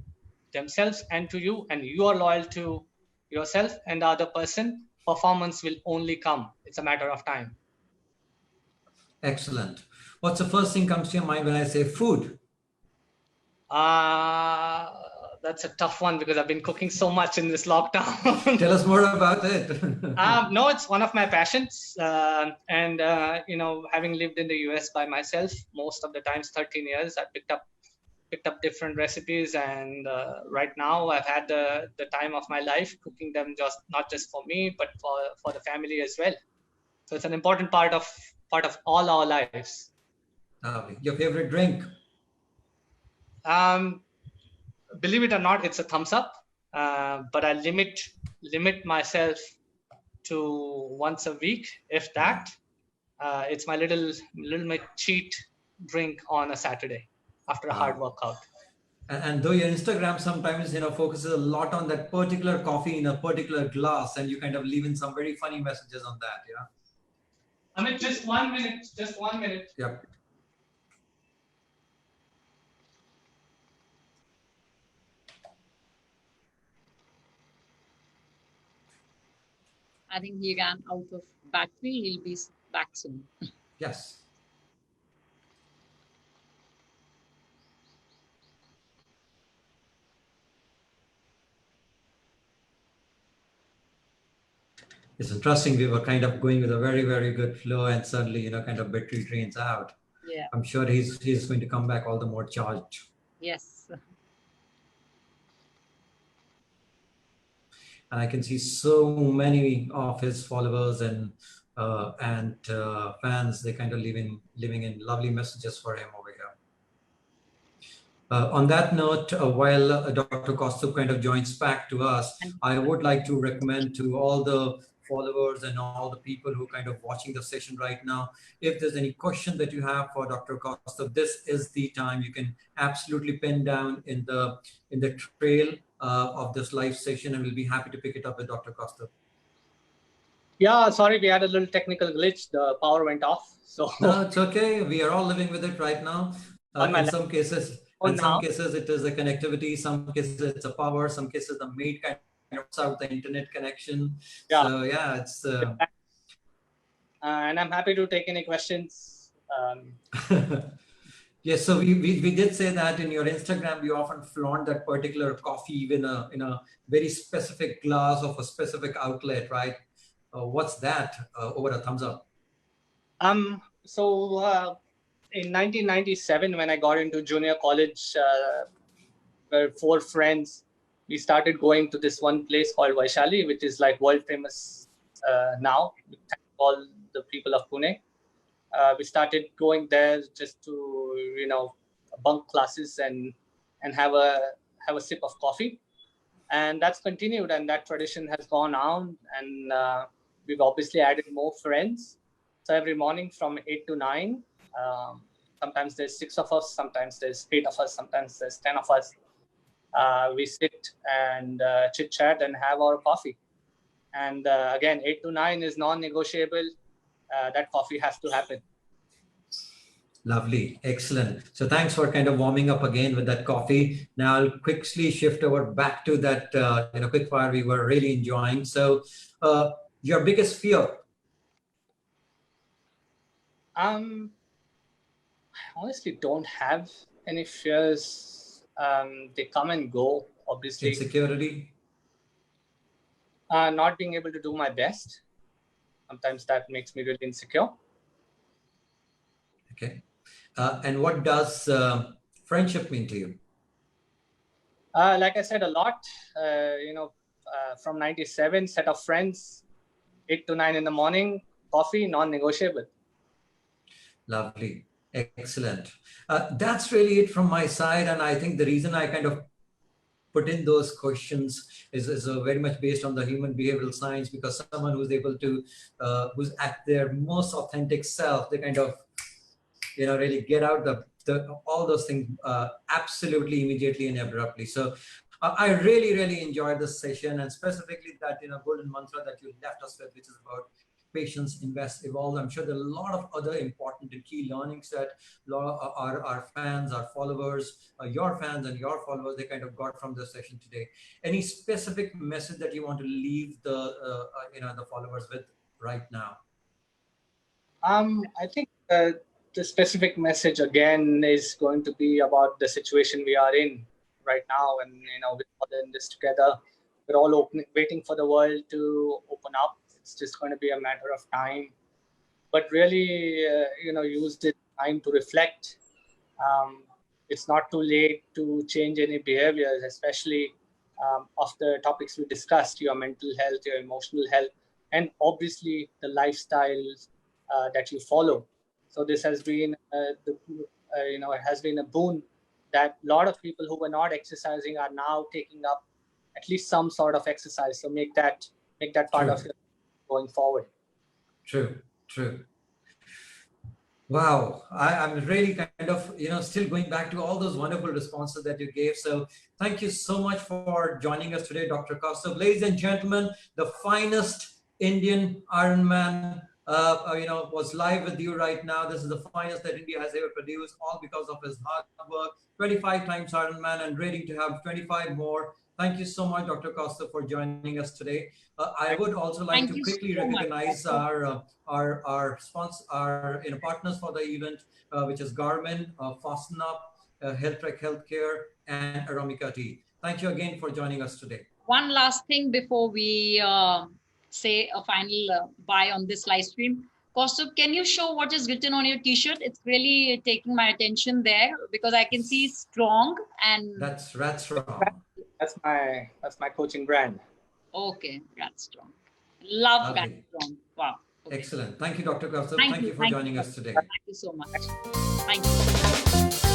themselves and to you, and you are loyal to yourself and the other person, performance will only come. It's a matter of time. Excellent. What's the first thing comes to your mind when I say food? That's a tough one because I've been cooking so much in this lockdown. Tell us more about it. No, it's one of my passions. You know, having lived in the US by myself, most of the times, 13 years, I picked up different recipes. And right now I've had the time of my life cooking them, just not just for me, but for the family as well. So it's an important part of all our lives. Your favorite drink? Believe it or not, it's a thumbs up. But I limit myself to once a week, if that. It's my little cheat drink on a Saturday after a hard workout. And though your Instagram sometimes, you know, focuses a lot on that particular coffee in a particular glass, and you kind of leave in some very funny messages on that, yeah? I mean, just 1 minute, just 1 minute. Yep. I think he ran out of battery. He'll be back soon. Yes. It's interesting. We were kind of going with a very, very good flow, and suddenly, you know, kind of battery drains out. Yeah. I'm sure he's going to come back all the more charged. Yes. And I can see so many of his followers and fans. They kind of living in lovely messages for him over here. On that note, while Dr. Kaustubh kind of joins back to us, I would like to recommend to all the followers and all the people who kind of watching the session right now, if there's any question that you have for Dr. Kaustubh, this is the time. You can absolutely pin down in the trail of this live session, and we'll be happy to pick it up with Dr. Kaustubh. Yeah, sorry, we had a little technical glitch. The power went off. So no, it's okay. We are all living with it right now. In some cases, it is a connectivity. Some cases it's a power. Some cases the maid kind of cuts out the internet connection. Yeah. So yeah, it's. And I'm happy to take any questions. Yes, so we did say that in your Instagram, you often flaunt that particular coffee even in a very specific glass of a specific outlet, right? What's that over a thumbs up? So in 1997, when I got into junior college, were 4 friends. We started going to this one place called Vaishali, which is like world famous now. We thank all the people of Pune. We started going there just to, you know, bunk classes and have a sip of coffee, and that's continued, and that tradition has gone on, and we've obviously added more friends. So every morning from 8 to 9, sometimes there's 6 of us, sometimes there's 8 of us, sometimes there's 10 of us. We sit and chit chat and have our coffee. And again, 8 to 9 is non-negotiable. That coffee has to happen. Lovely. Excellent. So thanks for kind of warming up again with that coffee. Now I'll quickly shift over back to that, quick fire we were really enjoying. So your biggest fear? I honestly don't have any fears. They come and go, obviously. Insecurity? Not being able to do my best. Sometimes that makes me really insecure. Okay. And what does friendship mean to you? Like I said, a lot. From 97, set of friends, 8 to 9 in the morning, coffee, non-negotiable. Lovely. Excellent. That's really it from my side. And I think the reason I kind of put in those questions is very much based on the human behavioral science, because someone who's able to, who's at their most authentic self, they kind of, really get out all those things absolutely immediately and abruptly. So I really, really enjoyed this session, and specifically that, golden mantra that you left us with, which is about patience, invest, evolve. I'm sure there are a lot of other important and key learnings that our fans, our followers, your fans and your followers, they kind of got from the session today. Any specific message that you want to leave the followers with right now? I think the specific message again is going to be about the situation we are in. right now, and we're all in this together. We're all waiting for the world to open up. It's just going to be a matter of time. But really, use this time to reflect. It's not too late to change any behaviors, especially of the topics we discussed: your mental health, your emotional health, and obviously the lifestyles that you follow. So this has been, it has been a boon that a lot of people who were not exercising are now taking up at least some sort of exercise. So make that part of your going forward. True. Wow, I'm really kind of, still going back to all those wonderful responses that you gave. So thank you so much for joining us today, Dr. Kaustubh. Ladies and gentlemen, the finest Indian Ironman, was live with you right now. This is the finest that India has ever produced, all because of his hard work. 25 times Ironman and ready to have 25 more. Thank you so much, Dr. Kaustubh, for joining us today. I would also like to quickly recognize our sponsor, our partners for the event, which is Garmin, Fasten Up, HealthTrek Healthcare, and Aramika Tea. Thank you again for joining us today. One last thing before we say a final bye on this live stream. Kaustubh, can you show what is written on your T-shirt? It's really taking my attention there because I can see strong and that's Radstrong. That's my coaching brand. Okay, Radstrong. Love Radstrong. Wow. Okay. Excellent. Thank you, Dr. Kaustubh. Thank you for joining us today. Thank you so much. Thank you.